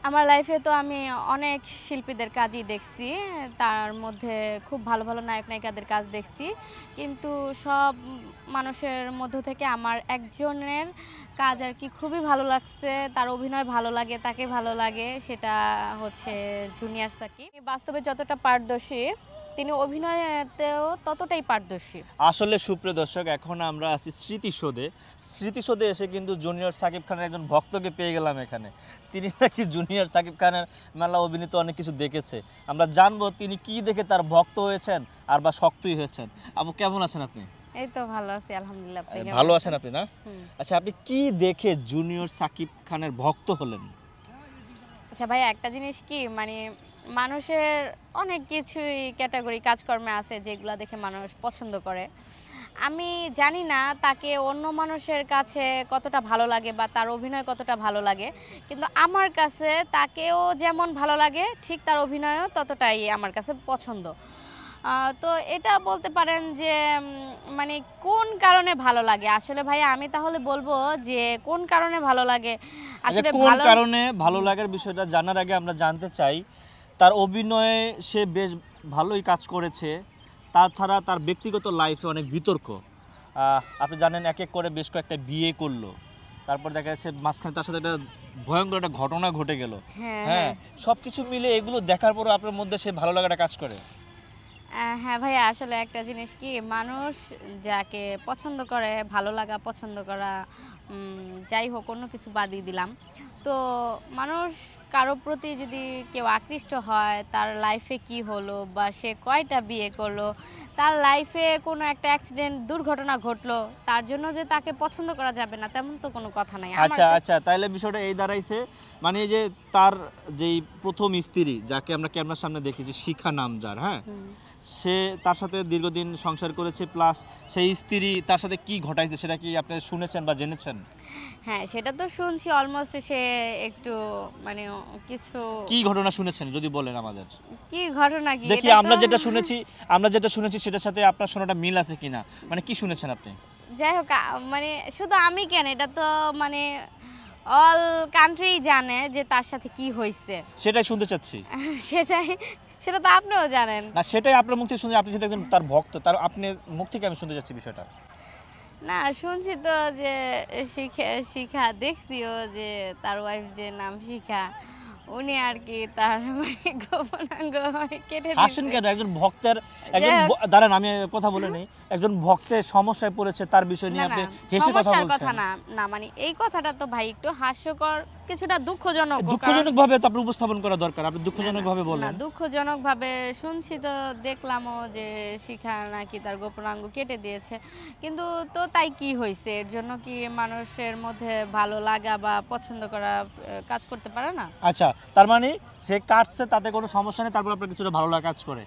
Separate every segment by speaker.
Speaker 1: আমার লাইফে তো আমি অনেক শিল্পীদের কাজই দেখছি। তার মধ্যে খুব ভালো, ভালো নায়ক-নায়িকাদের কাজ দেখছি। কিন্তু সব মানুষের মধ্য থেকে আমার একজনের কাজ আরকি খুবই ভালো লাগছে। তার অভিনয় ভালো লাগে, তাকে ভালো লাগে। সেটা হচ্ছে জুনিয়র সাকিব। বাস্তবে যতটা পারদর্শী, তিনি অভিনয়েতেও ততটাই পারদর্শী।
Speaker 2: আসলে সুপ্রিয় দর্শক, এখন আমরা আছি স্মৃতিসৌধে। স্মৃতিসৌধে এসে কিন্তু জুনিয়র সাকিব খানের একজন ভক্তকে পেয়ে গেলাম এখানে। তিনি নাকি জুনিয়র সাকিব খানের মেলা অভিনীত অনেক কিছু দেখেছে। আমরা জানবো তিনি কি দেখে তার ভক্ত হয়েছেন আর বা শক্তই হয়েছেন। আপু কেমন আছেন আপনি?
Speaker 1: এই তো ভালো আছি আলহামদুলিল্লাহ। আপনি কেমন
Speaker 2: ভালো
Speaker 1: আছেন?
Speaker 2: আছেন আপনি না?
Speaker 1: হুম।
Speaker 2: আচ্ছা, আপনি কি দেখে জুনিয়র সাকিব খানের ভক্ত হলেন?
Speaker 1: আচ্ছা ভাই, একটা জিনিস কি মানে মানুষের অনেক কিছুই ক্যাটাগরি কাজকর্মে আছে যেগুলা দেখে মানুষ পছন্দ করে। আমি জানি না তাকে অন্য মানুষের কাছে কতটা ভালো লাগে বা তার অভিনয় কতটা ভালো লাগে। কিন্তু আমার কাছে তাকেও যেমন ভালো লাগে ঠিক তার অভিনয়ও ততটাই আমার কাছে পছন্দ। তো এটা বলতে পারেন যে মানে কোন কারণে ভালো লাগে? আসলে ভাই আমি তাহলে বলবো যে কোন কারণে ভালো লাগে?
Speaker 2: আচ্ছা,
Speaker 1: আসলে
Speaker 2: কোন
Speaker 1: ভালো
Speaker 2: কারণে ভালো
Speaker 1: হুম।
Speaker 2: লাগার বিষয়টা জানার আগে আমরা জানতে চাই তার অভিনয়ে সে বেশ ভালোই কাজ করেছে। তাছাড়া তার ব্যক্তিগত লাইফে অনেক বিতর্ক। আপনি জানেন এক এক করে বেশ কয়েকটা বিয়ে করলো। তারপর দেখা যাচ্ছে মাঝখানে তার সাথে একটা ভয়ঙ্কর একটা ঘটনা ঘটে গেল।
Speaker 1: হ্যাঁ,
Speaker 2: হ্যাঁ,
Speaker 1: হ্যাঁ।
Speaker 2: সবকিছু মিলে এগুলো দেখার পরও আপনার মধ্যে সে ভালো লাগাটা কাজ করে।
Speaker 1: হ্যাঁ ভাইয়া, আসলে একটা জিনিস কি মানুষ যাকে পছন্দ করে, ভালো লাগা পছন্দ করা যাই হোক অন্য কিছু বাদই দিলাম। তো মানুষ কারো প্রতি যদি কেউ আকৃষ্ট হয়, তার লাইফে কি হলো বা সে কয়টা বিয়ে করলো, তার লাইফে কোনো একটা অ্যাক্সিডেন্ট দুর্ঘটনা ঘটলো, তার জন্য যে তাকে পছন্দ করা যাবে না তেমন তো কোনো কথা নাই। আমার
Speaker 2: আচ্ছা, আচ্ছা, তাইলে বিষয়টা এই দাঁড়াইছে, মানে এই যে তার যেই ১ম স্ত্রী যাকে আমরা ক্যামেরার সামনে দেখেছি, শিখা নাম যার, হ্যাঁ?
Speaker 1: হুম।
Speaker 2: সে তার সাথে দীর্ঘদিন সংসার করেছে, প্লাস সেই স্ত্রী তার সাথে কি ঘটাইছে সেটা কি আপনি শুনেছেন বা জেনেছেন?
Speaker 1: হ্যাঁ, সেটা তো শুনছি অলমোস্ট সে একটু মানে কিছু
Speaker 2: কি ঘটনা শুনেছেন যদি বলেন আমাদের?
Speaker 1: কি ঘটনা কি
Speaker 2: দেখি
Speaker 1: এটা তো
Speaker 2: আমরা যেটা শুনেছি সেটার সাথে আপনার শোনাটা মিল আছে কিনা। মানে কি শুনেছেন আপনি?
Speaker 1: যাই হোক মানে শুধু আমি কেন, এটা তো মানে অল কান্ট্রি জানে যে তার সাথে কি হইছে।
Speaker 2: সেটাই শুনতে চাচ্ছি।
Speaker 1: সেটাই, সেটা তো আপনিও জানেন।
Speaker 2: না, সেটাই আপনার মুখ থেকে শুনে, আপনি যেহেতু একজন তার ভক্ত, তার আপনি মুখ থেকে আমি শুনতে চাচ্ছি বিষয়টা।
Speaker 1: না শুনছি তো যে শিখা শিখা দেখছিও যে তার ওয়াইফ যে নাম শিখা, উনি আর কি তার মানে গোপনাঙ্গ মানে কেটে
Speaker 2: হাসেন
Speaker 1: দিছে।
Speaker 2: কেন? একজন ভক্তের
Speaker 1: যাই
Speaker 2: একজন
Speaker 1: হোক
Speaker 2: দাঁড়ান, আমি কথা বলে নেই। একজন ভক্তের সমস্যায় পড়েছে, তার বিষয়
Speaker 1: না,
Speaker 2: নিয়ে
Speaker 1: না
Speaker 2: আপনি হেসে কথা
Speaker 1: সমস্যার কথা
Speaker 2: বলছেন।
Speaker 1: না। না মানে এই কথাটা তো ভাই একটু হাস্যকর, কিছুটা দুঃখজনকও। কারণ
Speaker 2: দুঃখজনকভাবে তো আপনার উপস্থাপন করা দরকার। আপনি
Speaker 1: না, না,
Speaker 2: দুঃখজনকভাবে
Speaker 1: না
Speaker 2: বলেন।
Speaker 1: দুঃখজনকভাবে শুনছি তো দেখলামও যে শিখা নাকি তার গোপনাঙ্গ কেটে দিয়েছে। কিন্তু তো তাই কি হইছে? এর জন্য কি মানুষের মধ্যে ভালো লাগা বা পছন্দ করা কাজ করতে পারে না?
Speaker 2: আচ্ছা, তার মানে সে কাটছে তাতে কোনো সমস্যা নেই, তারপর আপনার কিছুটা ভালো লাগা কাজ করে।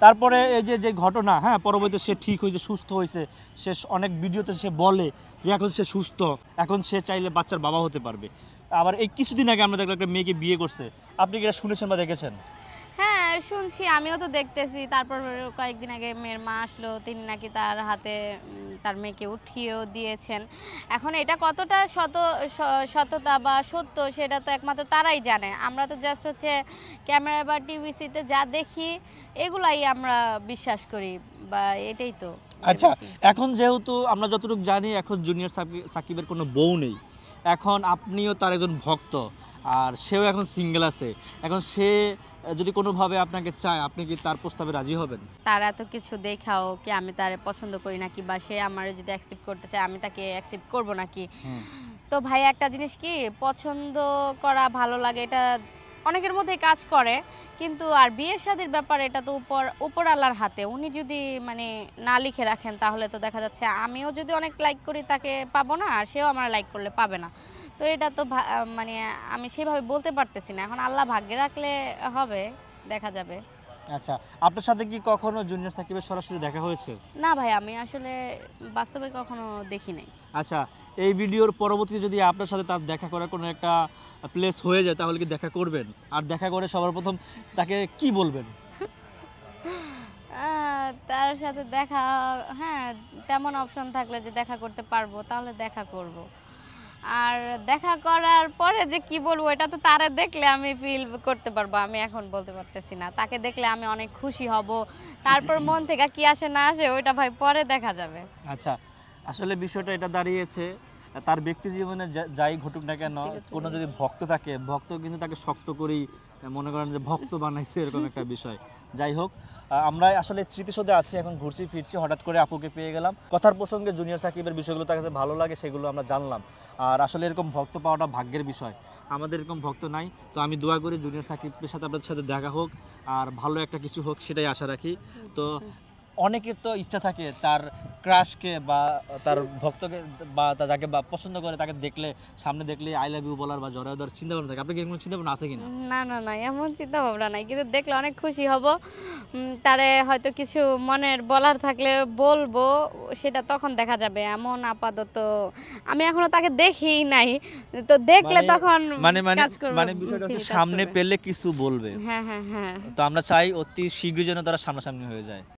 Speaker 2: তারপরে এই যে ঘটনা, হ্যাঁ, পরবর্তীতে সে ঠিক হয়েছে, সুস্থ হয়েছে। সে অনেক ভিডিওতে সে বলে যে এখন সে সুস্থ, এখন সে চাইলে বাচ্চার বাবা হতে পারবে। আবার এই কিছুদিন আগে আমরা দেখলাম একটা মেয়েকে বিয়ে করছে। আপনি কি এটা শুনেছেন বা দেখেছেন?
Speaker 1: হ্যাঁ, শুনছি আমিও তো দেখতেছি। তারপর কয়েকদিন আগে মেয়ের মা আসলো। তিনি নাকি তার হাতে তার মেয়েকে উঠিয়েও দিয়েছেন। এখন এটা কতটা সততা বা সত্য সেটা তো একমাত্র তারাই জানে। আমরা তো জাস্ট হচ্ছে ক্যামেরা বা টিভিসিতে যা দেখি এগুলাই আমরা বিশ্বাস করি বা এটাই তো
Speaker 2: আচ্ছা,
Speaker 1: ভেবেছি।
Speaker 2: এখন যেহেতু আমরা যতটুকু জানি এখন জুনিয়র সাকিবের কোনো বউ নেই। এখন আপনিও তার একজন ভক্ত, আর সেও এখন সিঙ্গেল আছে। এখন সে যদি কোনোভাবে আপনাকে চায়, আপনি কি তার প্রস্তাবে রাজি হবেন?
Speaker 1: তার এত কিছু দেখাও কি আমি তারে পছন্দ করি নাকি বা সে আমারে যদি অ্যাকসেপ্ট করতে চায় আমি তাকে অ্যাকসেপ্ট করব নাকি?
Speaker 2: হুম।
Speaker 1: তো ভাই একটা জিনিস কি পছন্দ করা ভালো লাগে এটা অনেকের মধ্যেই কাজ করে, কিন্তু আর বিয়ে শাদীর ব্যাপারে এটা তো উপর আল্লাহর হাতে। উনি যদি মানে না লিখে রাখেন তাহলে তো দেখা যাচ্ছে আমিও যদি অনেক লাইক করি তাকে পাবো না আর সেও আমার লাইক করলে পাবে না। তো এটা তো মানে আমি সেভাবে বলতে পারতেছি না। এখন আল্লাহ ভাগ্যে রাখলে হবে, দেখা যাবে।
Speaker 2: আচ্ছা, আপনার সাথে কি কখনো জুনিয়র সাকিবের সরাসরি দেখা হয়েছে?
Speaker 1: না ভাই, আমি আসলে বাস্তবে কখনো দেখি নাই।
Speaker 2: আচ্ছা, এই ভিডিওর পরবর্তীতে যদি আপনার সাথে তার দেখা করার কোনো একটা প্লেস হয়ে যায় তাহলে কি দেখা করবেন? আর দেখা করে সবার ১ম তাকে কি বলবেন?
Speaker 1: তার সাথে দেখা হ্যাঁ, তেমন অপশন থাকলে যে দেখা করতে পারবো তাহলে দেখা করব। আর দেখা করার পরে যে কি বলবো এটা তো তারে দেখলে আমি ফিল করতে পারবো, আমি এখন বলতে পারতেছি না। তাকে দেখলে আমি অনেক খুশি হব, তারপর মন থেকে কি আসে না আসে ওইটা ভাই পরে দেখা যাবে।
Speaker 2: আচ্ছা, আসলে বিষয়টা এটা দাঁড়িয়েছে তার ব্যক্তি জীবনে যাই ঘটুক না কেন, কোনো যদি ভক্ত থাকে, ভক্ত কিন্তু তাকে শক্ত করেই মনে করেন যে ভক্ত বানাইছে, এরকম একটা বিষয়। যাই হোক, আমরা আসলে স্মৃতিসৌধে আছি, এখন ঘুরছি ফিরছি, হঠাৎ করে আপুকে পেয়ে গেলাম। কথার প্রসঙ্গে জুনিয়র সাকিবের বিষয়গুলো তার কাছে ভালো লাগে, সেগুলো আমরা জানলাম। আর আসলে এরকম ভক্ত পাওয়াটা ভাগ্যের বিষয়, আমাদের এরকম ভক্ত নাই। তো আমি দোয়া করি জুনিয়র সাকিবের সাথে আপনাদের সাথে দেখা হোক, আর ভালো একটা কিছু হোক, সেটাই আশা রাখি। তো অনেকের তো ইচ্ছা থাকে তার ক্রাশকে বা তার ভক্তকে বা যাকে বা পছন্দ করে তাকে দেখলে, সামনে দেখলে আই লাভ ইউ বলার বা জড়ায় ধরার চিন্তা ভাবনা থাকে। আপনার কি এরকম চিন্তা ভাবনা আছে কিনা?
Speaker 1: না না না, এমন চিন্তা ভাবনা নাই, কিন্তু দেখলে অনেক খুশি হব। তারে হয়তো কিছু মনের বলার থাকলে বলবো, সেটা তখন দেখা যাবে। এমন আপাতত আমি এখনো তাকে দেখিই নাই, তো দেখলে তখন কাজ করবে,
Speaker 2: মানে বিষয়টা হচ্ছে সামনে পেলে কিছু বলবে।
Speaker 1: হ্যাঁ হ্যাঁ হ্যাঁ।
Speaker 2: তো আমরা চাই অতি শীঘ্রই যেন তারা সামনাসামনি হয়ে যায়।